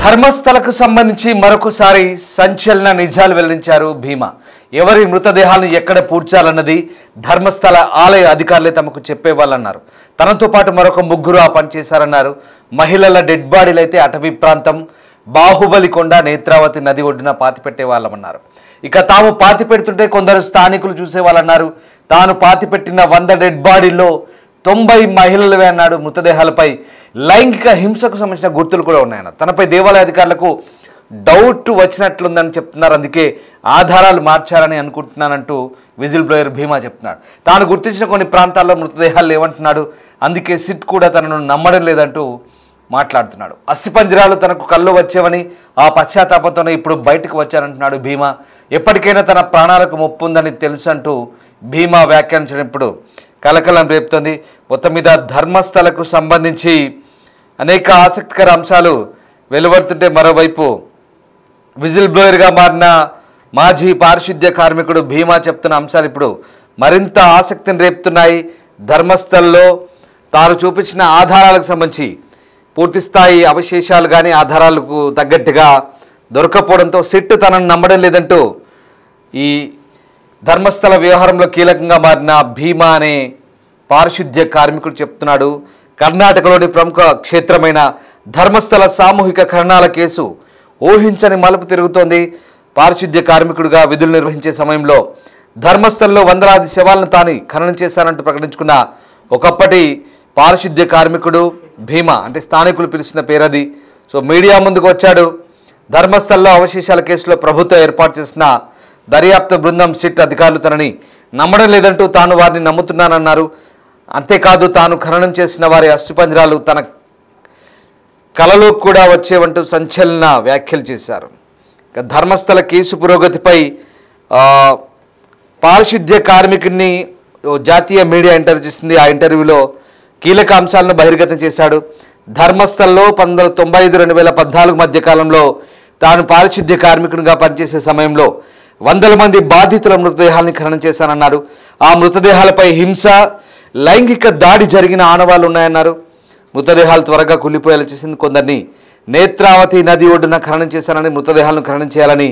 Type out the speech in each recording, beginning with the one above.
ధర్మస్థలకు సంబంధించి మరొకసారి సంచలన నిజాలు వెల్లడించారు భీమా. ఎవరి మృతదేహాలను ఎక్కడ పూడ్చాలన్నది ధర్మస్థల ఆలయ అధికారులే తమకు చెప్పేవాళ్ళన్నారు. తనతో పాటు మరొక ముగ్గురు ఆ పని చేశారన్నారు. మహిళల డెడ్ బాడీలు అయితే అటవీ ప్రాంతం బాహుబలి కొండ నేత్రావతి నది ఒడ్డున పాతిపెట్టే వాళ్ళమన్నారు. ఇక తాము పాతిపెడుతుంటే కొందరు స్థానికులు చూసేవాళ్ళన్నారు. తాను పాతిపెట్టిన 100 డెడ్ బాడీల్లో 90 మహిళలవే అన్నాడు. మృతదేహాలపై లైంగిక హింసకు సంబంధించిన గుర్తులు కూడా ఉన్నాయన్న. తనపై దేవాలయ అధికారులకు డౌట్ వచ్చినట్లుందని చెప్తున్నారు. అందుకే ఆధారాలు మార్చాలని అనుకుంటున్నానంటూ విజిల్ బ్లోయర్ భీమా చెప్తున్నాడు. తాను గుర్తించిన కొన్ని ప్రాంతాల్లో మృతదేహాలు లేవంటున్నాడు. అందుకే సిట్ కూడా తనను నమ్మడం లేదంటూ మాట్లాడుతున్నాడు. అస్థిపంజరాలు తనకు కళ్ళు వచ్చేవని ఆ పశ్చాత్తాపంతోనే ఇప్పుడు బయటకు వచ్చానంటున్నాడు భీమా. ఎప్పటికైనా తన ప్రాణాలకు ముప్పు ఉందని తెలుసు అంటూ భీమా వ్యాఖ్యానించడం ఇప్పుడు కలకలం రేపుతోంది. మొత్తం మీద ధర్మస్థలకు సంబంధించి అనేక ఆసక్తికర అంశాలు వెలువడుతుంటే మరోవైపు విజిల్ బ్లోయర్గా మారిన మాజీ పారిశుద్ధ్య కార్మికుడు భీమా చెప్తున్న అంశాలు ఇప్పుడు మరింత ఆసక్తిని రేపుతున్నాయి. ధర్మస్థల్లో తాను చూపించిన ఆధారాలకు సంబంధించి పూర్తిస్థాయి అవశేషాలు కానీ ఆధారాలకు తగ్గట్టుగా దొరకపోవడంతో సిట్ తనను నమ్మడం లేదంటూ ఈ ధర్మస్థల వ్యవహారంలో కీలకంగా మారిన భీమా అనే పారిశుద్ధ్య కార్మికుడు చెప్తున్నాడు. కర్ణాటకలోని ప్రముఖ క్షేత్రమైన ధర్మస్థల సామూహిక ఖననాల కేసు ఊహించని మలుపు తిరుగుతోంది. పారిశుద్ధ్య కార్మికుడిగా విధులు నిర్వహించే సమయంలో ధర్మస్థల్లో వందలాది శవాలను తాను ఖననం చేశానంటూ ప్రకటించుకున్న ఒకప్పటి పారిశుద్ధ్య కార్మికుడు భీమా, అంటే స్థానికులు పిలుస్తున్న పేరది. సో మీడియా ముందుకు వచ్చాడు. ధర్మస్థల్లో అవశేషాల కేసులో ప్రభుత్వం ఏర్పాటు చేసిన దర్యాప్తు బృందం సిట్ అధికారులు తనని నమ్మడం లేదంటూ తాను వారిని నమ్ముతున్నానన్నారు. అంతేకాదు తాను ఖననం చేసిన వారి అస్థిపంజరాలు తన కలలో కూడా వచ్చేవంటూ సంచలన వ్యాఖ్యలు చేశారు. ధర్మస్థల కేసు పురోగతిపై పారిశుద్ధ్య కార్మికుడిని జాతీయ మీడియా ఇంటర్వ్యూ చేసింది. ఆ ఇంటర్వ్యూలో కీలక అంశాలను బహిర్గతం చేశాడు. ధర్మస్థల్లో 1995-2014 మధ్య కాలంలో తాను పారిశుద్ధ్య కార్మికునిగా పనిచేసే సమయంలో 100 మంది బాధితుల మృతదేహాలను ఖననం చేశానన్నారు. ఆ మృతదేహాలపై హింస, లైంగిక దాడి జరిగిన ఆనవాళ్లు ఉన్నాయన్నారు. మృతదేహాలు త్వరగా కుళ్ళిపోయేలా చేసింది. కొందరిని నేత్రావతి నది ఒడ్డున ఖననం చేశానని, మృతదేహాలను ఖననం చేయాలని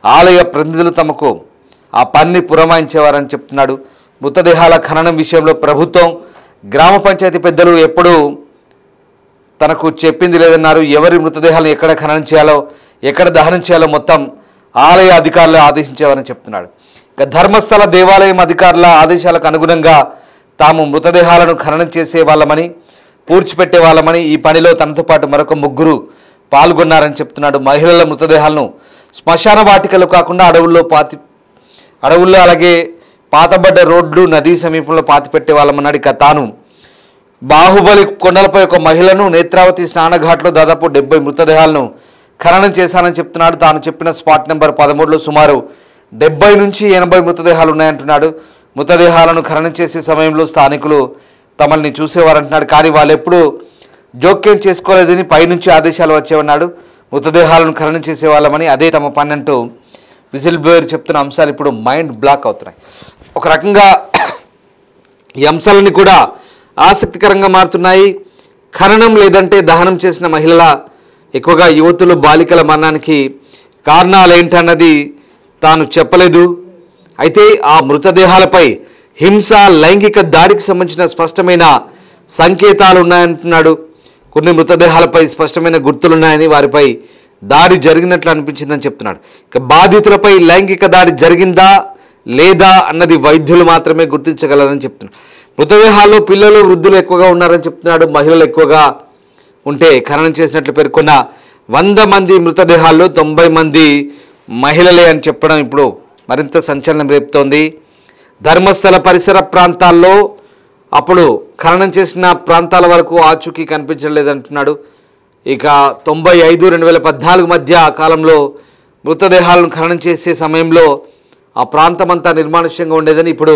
ఆలయ ప్రతినిధులు తమకు ఆ పనిని పురమాయించేవారని చెప్తున్నాడు. మృతదేహాల ఖననం విషయంలో ప్రభుత్వం, గ్రామ పంచాయతీ పెద్దలు ఎప్పుడూ తనకు చెప్పింది లేదన్నారు. ఎవరి మృతదేహాలను ఎక్కడ ఖననం చేయాలో, ఎక్కడ దహనం చేయాలో మొత్తం ఆలయ అధికారులు ఆదేశించేవారని చెప్తున్నాడు. ఇక ధర్మస్థల దేవాలయం అధికారుల ఆదేశాలకు అనుగుణంగా తాము మృతదేహాలను ఖననం చేసే వాళ్ళమని, పూడ్చిపెట్టే వాళ్ళమని, ఈ పనిలో తనతో పాటు మరొక ముగ్గురు పాల్గొన్నారని చెప్తున్నాడు. మహిళల మృతదేహాలను శ్మశాన వాటికలు కాకుండా అడవుల్లో అలాగే పాతబడ్డ రోడ్లు, నదీ సమీపంలో పాతిపెట్టే వాళ్ళమన్నాడు. ఇక తాను బాహుబలి కొండలపై ఒక మహిళను, నేత్రావతి స్నానఘాట్లో దాదాపు 70 మృతదేహాలను ఖననం చేశానని చెప్తున్నాడు. తాను చెప్పిన స్పాట్ నెంబర్ 13లో సుమారు 70 నుంచి 80 మృతదేహాలు ఉన్నాయంటున్నాడు. మృతదేహాలను ఖననం చేసే సమయంలో స్థానికులు తమల్ని చూసేవారంటున్నాడు. కానీ వాళ్ళు ఎప్పుడు జోక్యం చేసుకోలేదని పైనుంచి ఆదేశాలు వచ్చేవన్నాడు. మృతదేహాలను ఖననం చేసేవాళ్ళమని, అదే తమ పని అంటూ విజిల్ బ్లోయర్ చెప్తున్న అంశాలు ఇప్పుడు మైండ్ బ్లాక్ అవుతున్నాయి. ఒక రకంగా ఈ అంశాలన్నీ కూడా ఆసక్తికరంగా మారుతున్నాయి. ఖననం లేదంటే దహనం చేసిన మహిళల, ఎక్కువగా యువతులు, బాలికల మరణానికి కారణాలు ఏంటన్నది తాను చెప్పలేదు. అయితే ఆ మృతదేహాలపై హింస, లైంగిక దాడికి సంబంధించిన స్పష్టమైన సంకేతాలు ఉన్నాయంటున్నాడు. కొన్ని మృతదేహాలపై స్పష్టమైన గుర్తులున్నాయని, వారిపై దాడి జరిగినట్లు అనిపించిందని చెప్తున్నాడు. ఇక బాధితులపై లైంగిక దాడి జరిగిందా లేదా అన్నది వైద్యులు మాత్రమే గుర్తించగలరని చెప్తున్నాడు. మృతదేహాల్లో పిల్లలు, వృద్ధులు ఎక్కువగా ఉన్నారని చెప్తున్నాడు. మహిళలు ఎక్కువగా ఉంటే ఖననం చేసినట్లు పేర్కొన్న 100 మంది మృతదేహాల్లో 90 మంది మహిళలే అని చెప్పడం ఇప్పుడు మరింత సంచలనం రేపుతోంది. ధర్మస్థల పరిసర ప్రాంతాల్లో అప్పుడు ఖననం చేసిన ప్రాంతాల వరకు ఆచూకీ కనిపించడం లేదంటున్నాడు. ఇక 95-2014 మధ్య కాలంలో మృతదేహాలను ఖననం చేసే సమయంలో ఆ ప్రాంతమంతా నిర్మానుష్యంగా ఉండేదని, ఇప్పుడు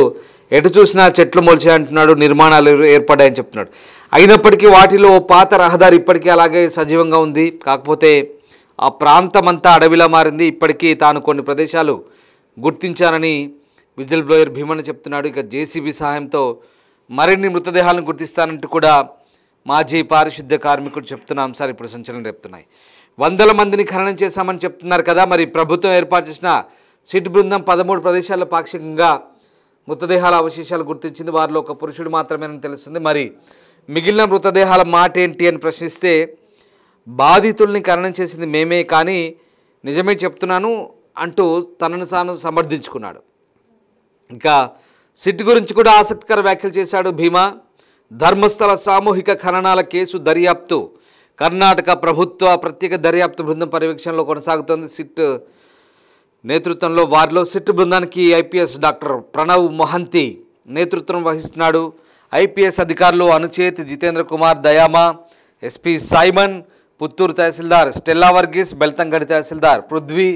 ఎటు చూసినా చెట్లు మొలిచాయంటున్నాడు. నిర్మాణాలు ఏర్పడ్డాయని చెప్తున్నాడు. అయినప్పటికీ వాటిలో పాత రహదారి ఇప్పటికీ అలాగే సజీవంగా ఉంది. కాకపోతే ఆ ప్రాంతమంతా అడవిలా మారింది. ఇప్పటికీ తాను కొన్ని ప్రదేశాలు గుర్తించానని విజిల్ బ్లోయర్ భీమన్న చెప్తున్నాడు. ఇక జేసీబీ సహాయంతో మరిన్ని మృతదేహాలను గుర్తిస్తానంటూ కూడా మాజీ పారిశుద్ధ్య కార్మికుడు చెప్తున్న అంశాలు ఇప్పుడు సంచలనం రేపుతున్నాయి. వందల మందిని ఖననం చేశామని చెప్తున్నారు కదా. మరి ప్రభుత్వం ఏర్పాటు చేసిన సిట్ బృందం 13 ప్రదేశాల్లో పాక్షికంగా మృతదేహాల అవశేషాలు గుర్తించింది. వారిలో ఒక పురుషుడు మాత్రమేనని తెలుస్తుంది. మరి మిగిలిన మృతదేహాల మాట ఏంటి అని ప్రశ్నిస్తే బాధితుల్ని ఖననం చేసింది మేమే, కానీ నిజమే చెప్తున్నాను అంటూ తనను తాను సమర్థించుకున్నాడు. ఇంకా సిట్ గురించి కూడా ఆసక్తికర వ్యాఖ్యలు చేశాడు భీమా. ధర్మస్థల సామూహిక ఖననాల కేసు దర్యాప్తు కర్ణాటక ప్రభుత్వ ప్రత్యేక దర్యాప్తు బృందం పర్యవేక్షణలో కొనసాగుతోంది. సిట్ నేతృత్వంలో వారిలో సిట్ బృందానికి ఐపీఎస్ డాక్టర్ ప్రణవ్ మొహంతి నేతృత్వం వహిస్తున్నాడు. ఐపీఎస్ అధికారులు అనుచేత్, జితేంద్ర కుమార్ దయామా, ఎస్పీ సైమన్, పుత్తూరు తహసీల్దార్ స్టెల్లా వర్గీస్, బెల్తంగడి తహసీల్దార్ పృథ్వీ,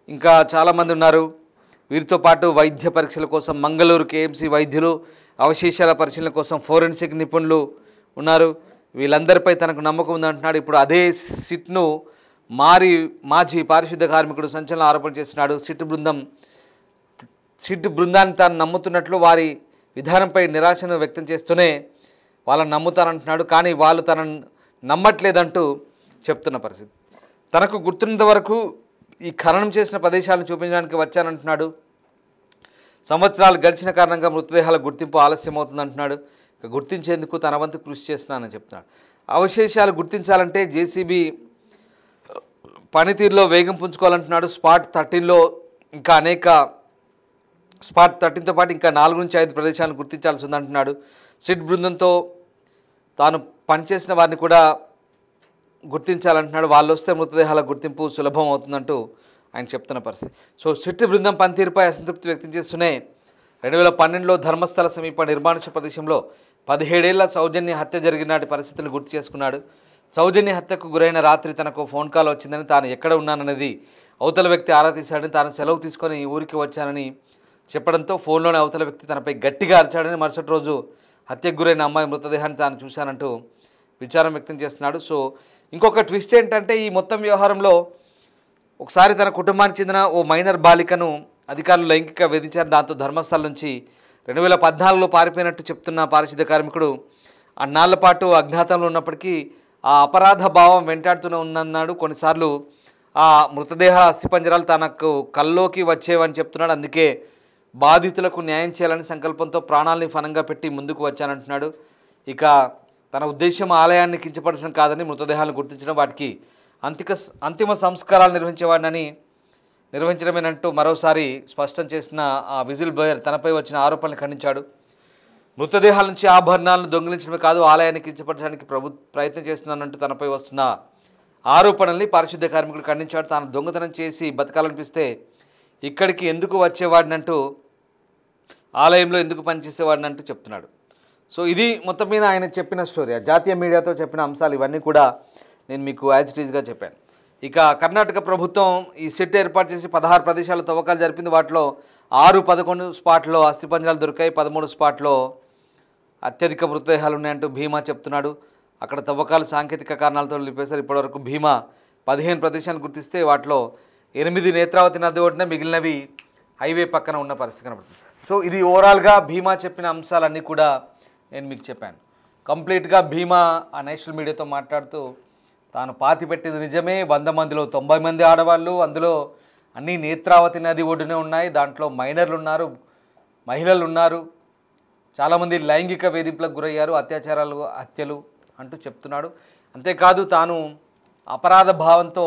ఇంకా చాలామంది ఉన్నారు. వీరితో పాటు వైద్య పరీక్షల కోసం మంగళూరు కేఎంసీ వైద్యులు, అవశేషాల పరిశీలన కోసం ఫోరెన్సిక్ నిపుణులు ఉన్నారు. వీళ్ళందరిపై తనకు నమ్మకం ఉందంటున్నాడు. ఇప్పుడు అదే సిట్ను మాజీ పారిశుద్ధ కార్మికుడు సంచలన ఆరోపణ చేస్తున్నాడు. సిట్ బృందాన్ని తాను నమ్ముతున్నట్లు వారి విధానంపై నిరాశను వ్యక్తం చేస్తూనే వాళ్ళని నమ్ముతానంటున్నాడు. కానీ వాళ్ళు తనను నమ్మట్లేదంటూ చెప్తున్న పరిస్థితి. తనకు గుర్తున్నంత వరకు ఈ ఖననం చేసిన ప్రదేశాలను చూపించడానికి వచ్చానంటున్నాడు. సంవత్సరాలు గడిచిన కారణంగా మృతదేహాల గుర్తింపు ఆలస్యం అవుతుందంటున్నాడు. గుర్తించేందుకు తన వంతు కృషి చేస్తున్నానని చెప్తున్నాడు. అవశేషాలు గుర్తించాలంటే జేసీబీ పనితీరులో వేగం పుంజుకోవాలంటున్నాడు. స్పాట్ 13తో పాటు ఇంకా 4 నుంచి 5 ప్రదేశాలను గుర్తించాల్సి ఉందంటున్నాడు. సిట్ బృందంతో తాను పనిచేసిన వారిని కూడా గుర్తించాలంటున్నాడు. వాళ్ళు వస్తే మృతదేహాల గుర్తింపు సులభం అవుతుందంటూ ఆయన చెప్తున్న పరిస్థితి. సో సిట్ బృందం పనితీరుపై అసంతృప్తి వ్యక్తం చేస్తూనే 2012లో ధర్మస్థల సమీప నిర్మానుష్య ప్రదేశంలో 17 ఏళ్ల సౌజన్య హత్య జరిగిన నాటి పరిస్థితులను గుర్తు చేసుకున్నాడు. సౌజన్య హత్యకు గురైన రాత్రి తనకు ఫోన్ కాల్ వచ్చిందని, తాను ఎక్కడ ఉన్నాననేది అవతల వ్యక్తి ఆరా తీశాడని, తాను సెలవు తీసుకొని ఊరికి వచ్చానని చెప్పడంతో ఫోన్లోనే అవతల వ్యక్తి తనపై గట్టిగా అరిచాడని, మరుసటి రోజు హత్యకు గురైన అమ్మాయి మృతదేహాన్ని తాను చూశానంటూ విచారం వ్యక్తం చేస్తున్నాడు. సో ఇంకొక ట్విస్ట్ ఏంటంటే ఈ మొత్తం వ్యవహారంలో ఒకసారి తన కుటుంబానికి చెందిన ఓ మైనర్ బాలికను అధికారులు లైంగిక వేధించారు. దాంతో ధర్మస్థలం నుంచి 2014లో పారిపోయినట్టు చెప్తున్న పారిశుద్ధ కార్మికుడు అన్నాళ్ల పాటు అజ్ఞాతంలో ఉన్నప్పటికీ ఆ అపరాధ భావం వెంటాడుతూనే ఉందన్నాడు. కొన్నిసార్లు ఆ మృతదేహాల అస్థిపంజరాలు తనకు కల్లోకి వచ్చేవని చెప్తున్నాడు. అందుకే బాధితులకు న్యాయం చేయాలని సంకల్పంతో ప్రాణాలని ఫనంగా పెట్టి ముందుకు వచ్చానంటున్నాడు. ఇక తన ఉద్దేశం ఆలయాన్ని కించపరచడం కాదని, మృతదేహాలను గుర్తించడం, వాటికి అంతిమ సంస్కారాలు నిర్వహించడమేనంటూ మరోసారి స్పష్టం చేసిన ఆ విజిల్ బ్లోయర్ తనపై వచ్చిన ఆరోపణలు ఖండించాడు. మృతదేహాల నుంచి ఆభరణాలను దొంగిలించడమే కాదు, ఆలయాన్ని కించపరచడానికి ప్రయత్నం చేస్తున్నానంటూ తనపై వస్తున్న ఆరోపణల్ని పారిశుద్ధ కార్మికులు ఖండించాడు. తాను దొంగతనం చేసి బతకాలనిపిస్తే ఇక్కడికి ఎందుకు వచ్చేవాడినంటూ, ఆలయంలో ఎందుకు పనిచేసేవాడినంటూ చెప్తున్నాడు. సో ఇది మొత్తం మీద ఆయన చెప్పిన స్టోరీ. జాతీయ మీడియాతో చెప్పిన అంశాలు ఇవన్నీ కూడా నేను మీకు యాజ్ ఇట్ ఈజ్గా చెప్పాను. ఇక కర్ణాటక ప్రభుత్వం ఈ సిట్ ఏర్పాటు చేసి 16 ప్రదేశాల్లో తవ్వకాలు జరిపింది. వాటిలో 11 స్పాట్లో అస్థిపంజరాలు దొరికాయి. 13 స్పాట్లో అత్యధిక మృతదేహాలు ఉన్నాయంటూ భీమా చెప్తున్నాడు. అక్కడ తవ్వకాలు సాంకేతిక కారణాలతో నిలిపేశారు. ఇప్పటివరకు భీమా 15 ప్రదేశాలను గుర్తిస్తే వాటిలో 8 నేత్రావతి నది ఒడ్డున, మిగిలినవి హైవే పక్కన ఉన్న పరిస్థితి కనబడుతుంది. సో ఇది ఓవరాల్గా భీమా చెప్పిన అంశాలన్నీ కూడా నేను మీకు చెప్పాను. కంప్లీట్గా భీమా ఆ నేషనల్ మీడియాతో మాట్లాడుతూ తాను పాతి పెట్టింది నిజమే, 100 మందిలో 90 మంది ఆడవాళ్ళు, అందులో అన్నీ నేత్రావతి నది ఒడ్డునే ఉన్నాయి, దాంట్లో మైనర్లు ఉన్నారు, మహిళలు ఉన్నారు, చాలామంది లైంగిక వేధింపులకు గురయ్యారు, హత్యలు అంటూ చెప్తున్నాడు. అంతేకాదు తాను అపరాధ భావంతో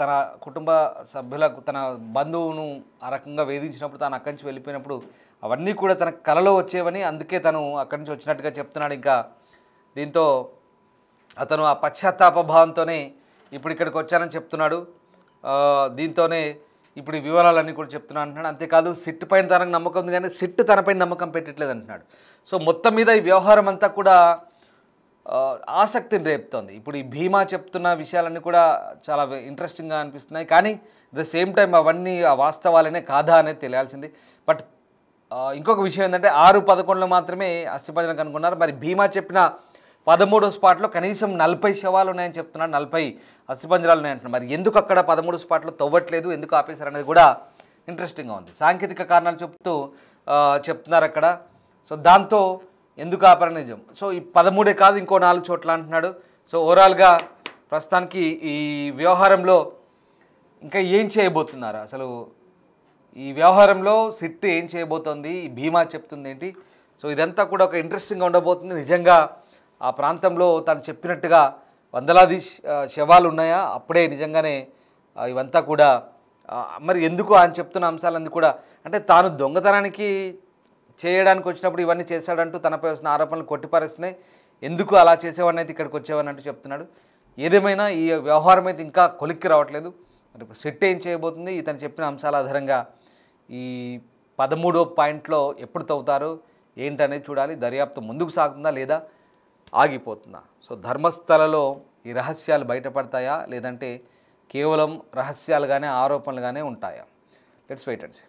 తన కుటుంబ సభ్యులకు, తన బంధువును ఆ రకంగా వేధించినప్పుడు తాను అక్కడి నుంచి వెళ్ళిపోయినప్పుడు అవన్నీ కూడా తన కలలో వచ్చేవని, అందుకే తను అక్కడి నుంచి వచ్చినట్టుగా చెప్తున్నాడు. ఇంకా దీంతో అతను ఆ పశ్చాత్తాప భావంతోనే ఇప్పుడు ఇక్కడికి వచ్చానని చెప్తున్నాడు. దీంతోనే ఇప్పుడు ఈ వివరాలన్నీ కూడా చెప్తున్నాను అంటున్నాడు. అంతేకాదు సిట్ పైన తనకు నమ్మకం ఉంది, కానీ సిట్ తనపైన నమ్మకం పెట్టట్లేదు అంటున్నాడు. సో మొత్తం మీద ఈ వ్యవహారం అంతా కూడా ఆసక్తిని రేపుతోంది. ఇప్పుడు ఈ భీమా చెప్తున్న విషయాలన్నీ కూడా చాలా ఇంట్రెస్టింగ్గా అనిపిస్తున్నాయి. కానీ అట్ ద సేమ్ టైం అవన్నీ ఆ వాస్తవాలనే కాదా అనేది తెలియాల్సింది. బట్ ఇంకొక విషయం ఏంటంటే 6-11లో మాత్రమే అస్థిపంజరం కనుక్కున్నారు. మరి భీమా చెప్పిన 13వ స్పాట్లో కనీసం 40 శవాలు ఉన్నాయని చెప్తున్నాడు, 40 అస్థిపంజరాలు ఉన్నాయంటున్నారు. మరి ఎందుకు అక్కడ 13 స్పాట్లో తవ్వట్లేదు, ఎందుకు ఆపేశారు అనేది కూడా ఇంట్రెస్టింగ్గా ఉంది. సాంకేతిక కారణాలు చెప్తున్నారు అక్కడ. సో దాంతో ఎందుకు ఆపరని నిజం. సో ఈ 13 కాదు, ఇంకో 4 చోట్ల అంటున్నాడు. సో ఓవరాల్గా ప్రస్తుతానికి ఈ వ్యవహారంలో ఇంకా ఏం చేయబోతున్నారు అసలు? ఈ వ్యవహారంలో సిట్ ఏం చేయబోతోంది, ఈ భీమా చెప్తుంది ఏంటి? సో ఇదంతా కూడా ఒక ఇంట్రెస్టింగ్గా ఉండబోతుంది. నిజంగా ఆ ప్రాంతంలో తను చెప్పినట్టుగా వందలాది శవాలు ఉన్నాయా? అప్పుడే నిజంగానే ఇవంతా కూడా మరి ఎందుకు ఆయన చెప్తున్న అంశాలన్నీ కూడా అంటే తాను దొంగతనానికి చేయడానికి వచ్చినప్పుడు ఇవన్నీ చేశాడంటూ తనపై వస్తున్న ఆరోపణలు కొట్టిపారేస్తున్నాయి. ఎందుకు అలా చేసేవాడిని అయితే ఇక్కడికి వచ్చేవాడిని అంటూ చెప్తున్నాడు. ఏదేమైనా ఈ వ్యవహారం అయితే ఇంకా కొలిక్కి రావట్లేదు. మరి ఇప్పుడు సిట్ ఏం చేయబోతుంది? ఇతను చెప్పిన అంశాల ఆధారంగా ఈ 13వ పాయింట్లో ఎప్పుడు తవ్వుతారు ఏంటనేది చూడాలి. దర్యాప్తు ముందుకు సాగుతుందా లేదా ఆగిపోతుందా? సో ధర్మస్థలలో ఈ రహస్యాలు బయటపడతాయా లేదంటే కేవలం రహస్యాలుగానే ఆరోపణలుగానే ఉంటాయా? Let's wait and see.